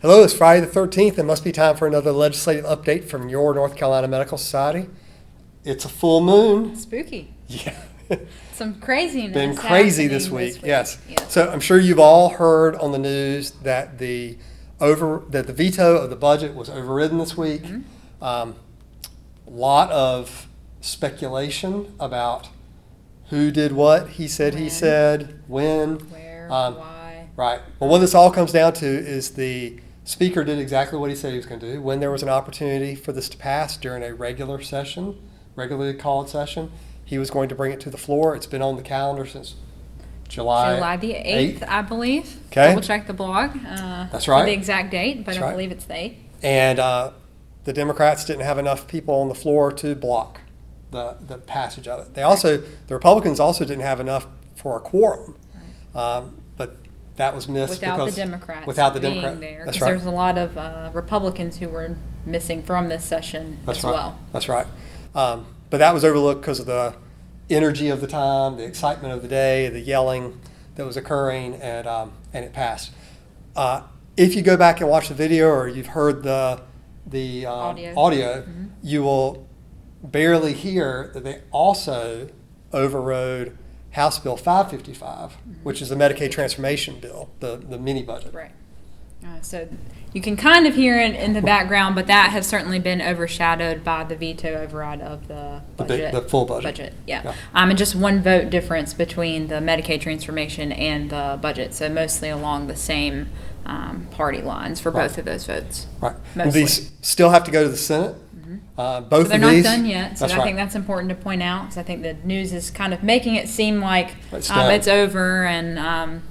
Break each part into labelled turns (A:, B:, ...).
A: Hello, it's Friday the 13th. It must be time for another legislative update from your North Carolina Medical Society. It's a full moon.
B: Spooky.
A: Yeah.
B: Some craziness.
A: Been crazy this week. Yes.
B: Yes.
A: So I'm sure you've all heard on the news that the veto of the budget was overridden this week.
B: Mm-hmm.
A: Lot of speculation about who did what. He said, when,
B: where, why.
A: Right. Well, what this all comes down to is the Speaker did exactly what he said he was going to do. When there was an opportunity for this to pass during a regularly called session, he was going to bring it to the floor. It's been on the calendar since July
B: the 8th, I believe.
A: Okay.
B: Double check the blog.
A: That's right.
B: For the exact date, but
A: That's
B: I
A: right.
B: believe it's the 8th.
A: And the Democrats didn't have enough people on the floor to block the passage of it. The Republicans also didn't have enough for a quorum. But that was missed
B: without the Democrats being there.
A: That's
B: Because
A: right.
B: there's a lot of Republicans who were missing from this session as well.
A: That's right. But that was overlooked because of the energy of the time, the excitement of the day, the yelling that was occurring, and it passed. If you go back and watch the video, or you've heard the audio,
B: Mm-hmm.
A: you will barely hear that they also overrode House Bill 555, which is the Medicaid transformation bill, the mini budget.
B: Right. So you can kind of hear it in the background, but that has certainly been overshadowed by the veto override of the budget.
A: The full budget.
B: Yeah. And just one vote difference between the Medicaid transformation and the budget. So mostly along the same party lines for both of those votes.
A: Right.
B: Mostly.
A: These still have to go to the Senate. Both
B: So
A: of
B: they're
A: these.
B: not done yet, so
A: That's
B: I
A: right.
B: think that's important to point out, because I think the news is kind of making it seem like
A: It's
B: it's over and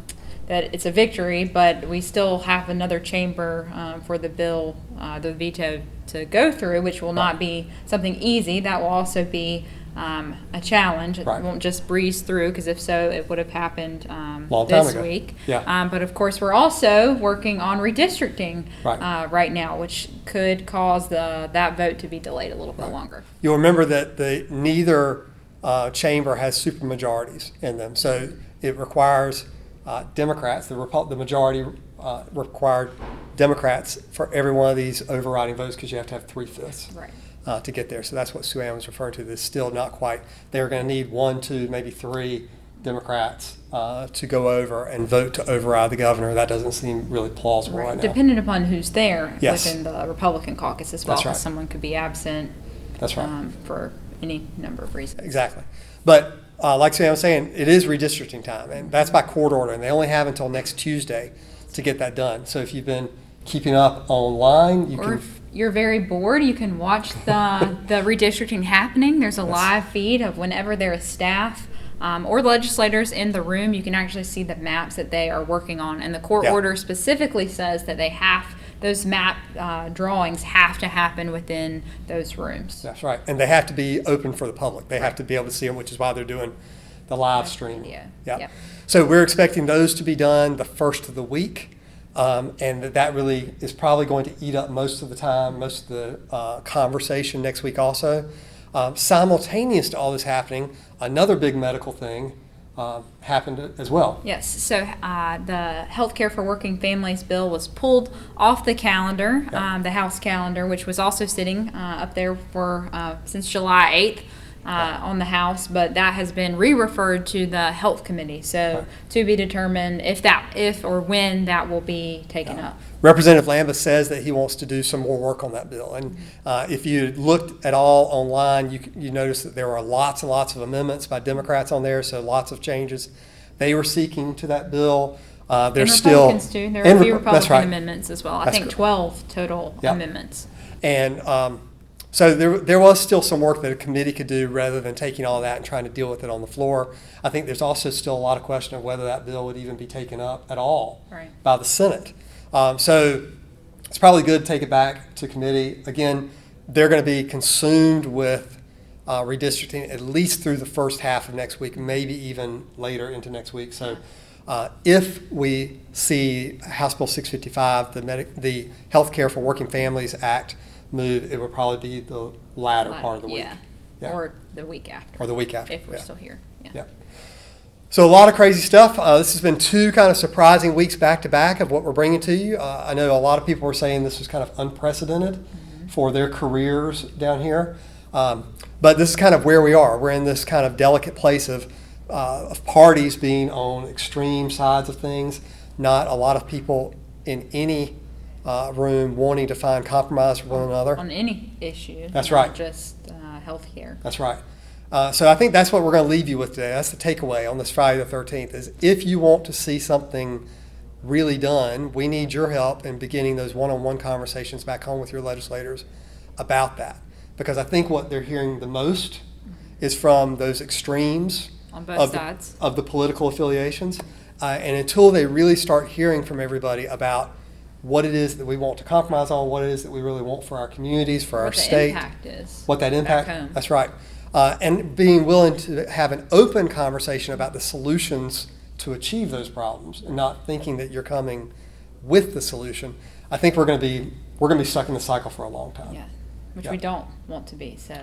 B: that it's a victory, but we still have another chamber for the bill, the veto, to go through, which will not be something easy. That will also be a challenge. It
A: Right.
B: won't just breeze through, because if so, it would have happened
A: Long time
B: this
A: ago.
B: week.
A: Yeah.
B: But of course, we're also working on redistricting
A: Right.
B: right now, which could cause that vote to be delayed a little bit longer.
A: You'll remember that neither chamber has supermajorities in them, so it requires Democrats. The majority required Democrats for every one of these overriding votes, because you have to have 3/5
B: Right.
A: to get there. So that's what Sue Ann was referring to. That's still not quite. They're going to need 1, 2, maybe 3 Democrats to go over and vote to override the governor. That doesn't seem really plausible right now.
B: Depending upon who's there
A: Yes.
B: within the Republican caucus as well,
A: That's right.
B: because someone could be absent
A: That's right.
B: for any number of reasons.
A: Exactly. But like Sam was saying, it is redistricting time, and that's by court order, and they only have until next Tuesday to get that done. So if you've been keeping up online, you
B: Or
A: can.
B: if you're very bored, you can watch the redistricting happening. There's a live feed of whenever there is staff or legislators in the room. You can actually see the maps that they are working on, and the court order specifically says that those map drawings have to happen within those rooms.
A: That's right, and they have to be open for the public. They have to be able to see them, which is why they're doing the live stream.
B: Yeah.
A: Yeah. So we're expecting those to be done the first of the week, and that really is probably going to eat up most of the time, most of the conversation next week also. Simultaneous to all this happening, another big medical thing happened as well.
B: Yes, so the Healthcare for Working Families bill was pulled off the calendar, the House calendar, which was also sitting up there for since July 8th on the House, but that has been re-referred to the Health Committee. So to be determined if or when that will be taken up.
A: Representative Lambeth says that he wants to do some more work on that bill. And if you looked at all online, you notice that there are lots and lots of amendments by Democrats on there, so lots of changes they were seeking to that bill. There's
B: and
A: still
B: Republicans too. There are a few Republican amendments as well. I
A: That's
B: think
A: correct.
B: 12 total amendments.
A: And so there was still some work that a committee could do rather than taking all that and trying to deal with it on the floor. I think there's also still a lot of question of whether that bill would even be taken up at all by the Senate. So it's probably good to take it back to committee. Again, they're going to be consumed with redistricting at least through the first half of next week, maybe even later into next week. So if we see House Bill 655, the Healthcare for Working Families Act, move, it would probably be the latter part of the week.
B: Yeah. Or the week after.
A: Or the week after.
B: If we're still here. Yeah.
A: So a lot of crazy stuff. This has been 2 kind of surprising weeks back to back of what we're bringing to you. I know a lot of people were saying this was kind of unprecedented for their careers down here. But this is kind of where we are. We're in this kind of delicate place of parties being on extreme sides of things. Not a lot of people in any room wanting to find compromise for one another.
B: On any issue.
A: That's right.
B: Not just healthcare.
A: That's right. So I think that's what we're going to leave you with today. That's the takeaway on this Friday the 13th is if you want to see something really done, we need your help in beginning those one-on-one conversations back home with your legislators about that. Because I think what they're hearing the most is from those extremes
B: on both sides
A: of the political affiliations. And until they really start hearing from everybody about what it is that we want to compromise on, what it is that we really want for our communities, for our state.
B: What the impact is.
A: What that impact, that's right. And being willing to have an open conversation about the solutions to achieve those problems and not thinking that you're coming with the solution. I think we're going to be stuck in the cycle for a long time.
B: Yeah, which we don't want to be, so.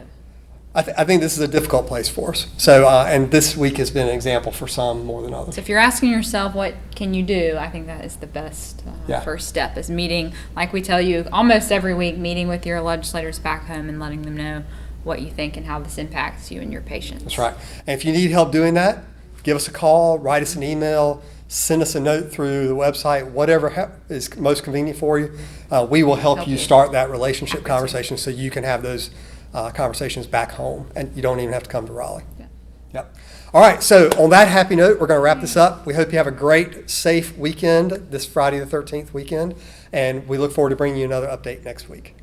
A: I think this is a difficult place for us. So, and this week has been an example for some more than others.
B: So if you're asking yourself, what can you do? I think that is the best first step is meeting, like we tell you almost every week, meeting with your legislators back home and letting them know what you think and how this impacts you and your patients.
A: That's right. And if you need help doing that, give us a call, write us an email, send us a note through the website, whatever is most convenient for you. We will help you start that relationship conversation so you can have those conversations back home and you don't even have to come to Raleigh.
B: Yeah.
A: Yep. All right, so on that happy note, we're going to wrap this up. We hope you have a great, safe weekend, this Friday the 13th weekend, and we look forward to bringing you another update next week.